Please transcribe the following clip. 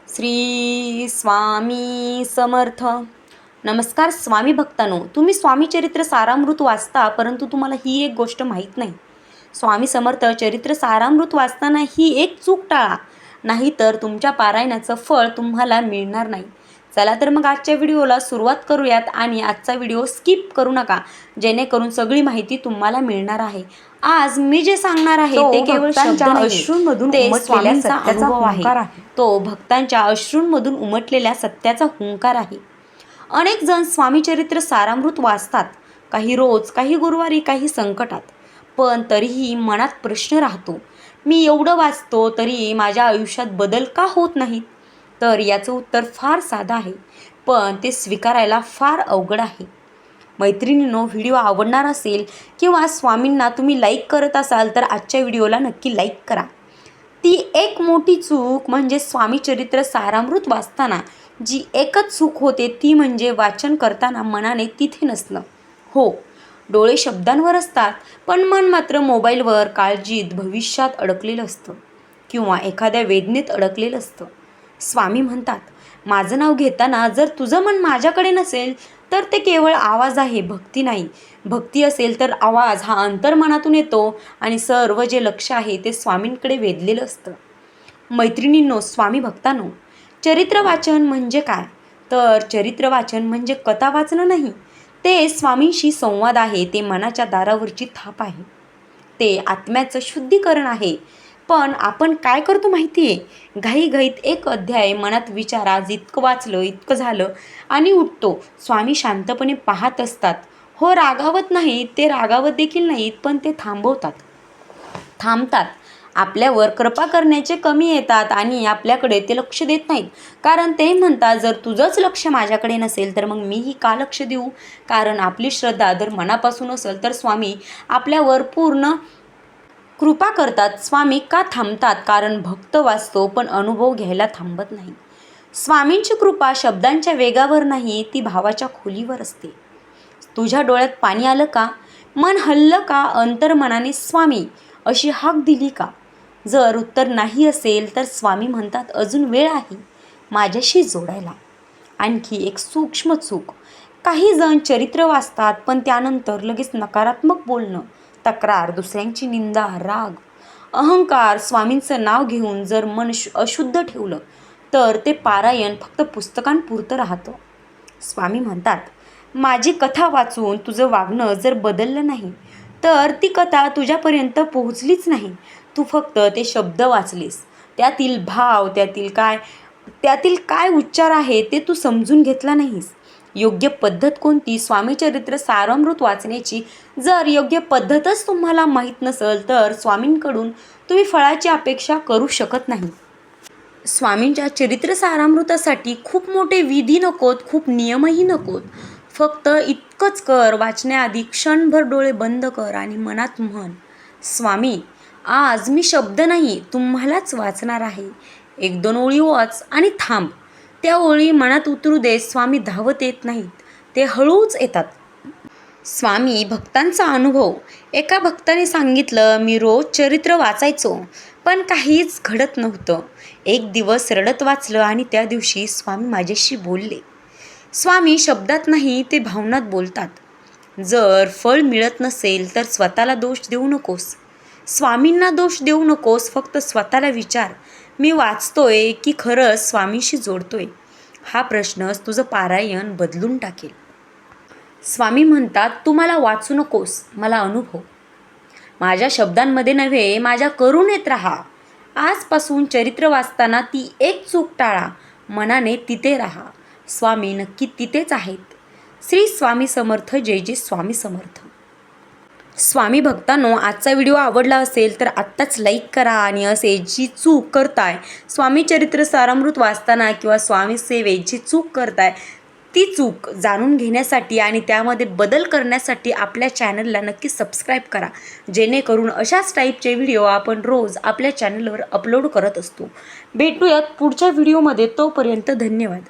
श्री स्वामी समर्थ. नमस्कार स्वामी भक्तांनो, तुम्ही स्वामी चरित्र सारामृत वाचता, परंतु तुम्हाला ही एक गोष्ट माहीत नाही. स्वामी समर्थ चरित्र सारामृत वाचताना ही एक चूक टाळा, नाहीतर तुमच्या पारायणाचं फळ तुम्हाला मिळणार नाही. चला तर मग आजच्या व्हिडिओला सुरुवात करूयात आणि आजचा व्हिडिओ स्किप करू नका, जेणेकरून सगळी माहिती तुम्हाला मिळणार आहे. आज मी जे सांगणार आहे ते केवळ अश्रूंमधून उमटलेल्या सत्याचा हुंकार आहे. तो भक्तांच्या अश्रूंमधून उमटलेल्या सत्याचा हुंकार आहे. अनेक जण स्वामी चरित्र सारामृत वाचतात, काही रोज, काही गुरुवारी, काही संकटात. पण तरीही मनात प्रश्न राहतो, मी एवढं वाचतो तरी माझ्या आयुष्यात बदल का होत नाहीत? तर याचं उत्तर फार साधं आहे, पण ते स्वीकारायला फार अवघड आहे. मैत्रिणींनो, व्हिडिओ आवडणार असेल किंवा स्वामींना तुम्ही लाईक करत असाल तर आजच्या व्हिडिओला नक्की लाईक करा. ती एक मोठी चूक म्हणजे स्वामी चरित्र सारामृत वाचताना जी एकच चूक होते ती म्हणजे वाचन करताना मनाने तिथे नसणं. हो, डोळे शब्दांवर असतात, पण मन मात्र मोबाईलवर, काळजीत, भविष्यात अडकलेलं असतं किंवा एखाद्या वेदनेत अडकलेलं असतं. स्वामी म्हणतात, माझं नाव घेताना जर तुझं मन माझ्याकडे नसेल तर ते केवळ आवाज आहे, भक्ती नाही. भक्ती असेल तर आवाज हा अंतर्मनातून येतो आणि सर्व जे लक्ष आहे ते स्वामींकडे वेधलेलं असतं. मैत्रिणींनो, स्वामी भक्तांनो, चरित्र वाचन म्हणजे काय? तर चरित्र वाचन म्हणजे कथा वाचणं नाही, ते स्वामींशी संवाद आहे. ते मनाच्या दारावरची थाप आहे, ते आत्म्याचं शुद्धीकरण आहे. पण आपण काय करतो माहिती आहे? घाईघाईत एक अध्याय मनात विचार, आज इतकं वाचलं, इतकं झालं आणि उठतो. स्वामी शांतपणे पाहत असतात. हो, रागावत नाहीत, ते रागावत देखील नाहीत, पण ते थांबतात. आपल्यावर कृपा करण्याचे कमी येतात आणि आपल्याकडे ते लक्ष देत नाहीत. कारण ते म्हणतात, जर तुझंच लक्ष माझ्याकडे नसेल तर मग मीही का लक्ष देऊ? कारण आपली श्रद्धा जर मनापासून असेल तर स्वामी आपल्यावर पूर्ण कृपा करतात. स्वामी का थांबतात? कारण भक्त वाचतो पण अनुभव घ्यायला थांबत नाही. स्वामींची कृपा शब्दांच्या वेगावर नाही, ती भावाच्या खोलीवर असते. तुझ्या डोळ्यात पाणी आलं का? मन हललं का? अंतर्मनाने स्वामी अशी हाक दिली का? जर उत्तर नाही असेल तर स्वामी म्हणतात, अजून वेळ आहे माझ्याशी जोडायला. आणखी एक सूक्ष्म चूक, काही जण चरित्र वाचतात पण त्यानंतर लगेच नकारात्मक बोलणं, तक्रार, दुसऱ्यांची निंदा, राग, अहंकार. स्वामींचं नाव घेऊन जर मन अशुद्ध ठेवलं तर ते पारायण फक्त पुस्तकांपुरतं राहतं. स्वामी म्हणतात, माझी कथा वाचून तुझं वागणं जर बदललं नाही तर ती कथा तुझ्यापर्यंत पोहोचलीच नाही. तू फक्त ते शब्द वाचलेस, त्यातील भाव, त्यातील काय उच्चार आहे ते तू समजून घेतला नाहीस. योग्य पद्धत कोणती? स्वामी चरित्र सारामृत वाचण्याची जर योग्य पद्धतच तुम्हाला माहीत नसेल तर स्वामींकडून तुम्ही फळाची अपेक्षा करू शकत नाही. स्वामींच्या चरित्र सारामृतासाठी खूप मोठे विधी नकोत, खूप नियमही नकोत. फक्त इतकंच कर, वाचण्याआधी क्षणभर डोळे बंद कर आणि मनात म्हण, स्वामी आज मी शब्द नाही तुम्हालाच वाचणार आहे. 1-2 ओळी वाच आणि थांब. त्या ओळी मनात उतरू दे. स्वामी धावत येत नाहीत, ते हळूच येतात. स्वामी भक्तांचा अनुभव. एका भक्ताने सांगितलं, मी रोज चरित्र वाचायचो पण काहीच घडत नव्हतं. एक दिवस रडत वाचलं आणि त्या दिवशी स्वामी माझ्याशी बोलले. स्वामी शब्दात नाही, ते भावनात बोलतात. जर फळ मिळत नसेल तर स्वतःला दोष देऊ नकोस, स्वामींना दोष देऊ नकोस. फक्त स्वतःला विचार, मी वाचतोय की खरंच स्वामीशी जोडतोय? हा प्रश्नच तुझं पारायण बदलून टाकेल. स्वामी म्हणतात, तू मला वाचू नकोस, मला अनुभव. माझ्या शब्दांमध्ये नव्हे, माझ्या करुणेत राहा. आजपासून चरित्र वाचताना ती एक चूक टाळा, मनाने तिथे राहा. स्वामी नक्की तिथेच आहेत. श्री स्वामी समर्थ. जय जय स्वामी समर्थ. स्वामी भक्तांनो, आजचा व्हिडिओ आवडला असेल तर आत्ताच लाईक करा आणि असे जी चूक करताय स्वामी चरित्र सारामृत वाचताना किंवा स्वामी सेवेत जी चूक करताय ती चूक जाणून घेण्यासाठी आणि त्यामध्ये बदल करण्यासाठी आपल्या चॅनलला नक्की सबस्क्राईब करा, जेणेकरून अशाच टाईपचे व्हिडिओ आपण रोज आपल्या चॅनलवर अपलोड करत असतो. भेटूयात पुढच्या व्हिडिओमध्ये. तोपर्यंत धन्यवाद.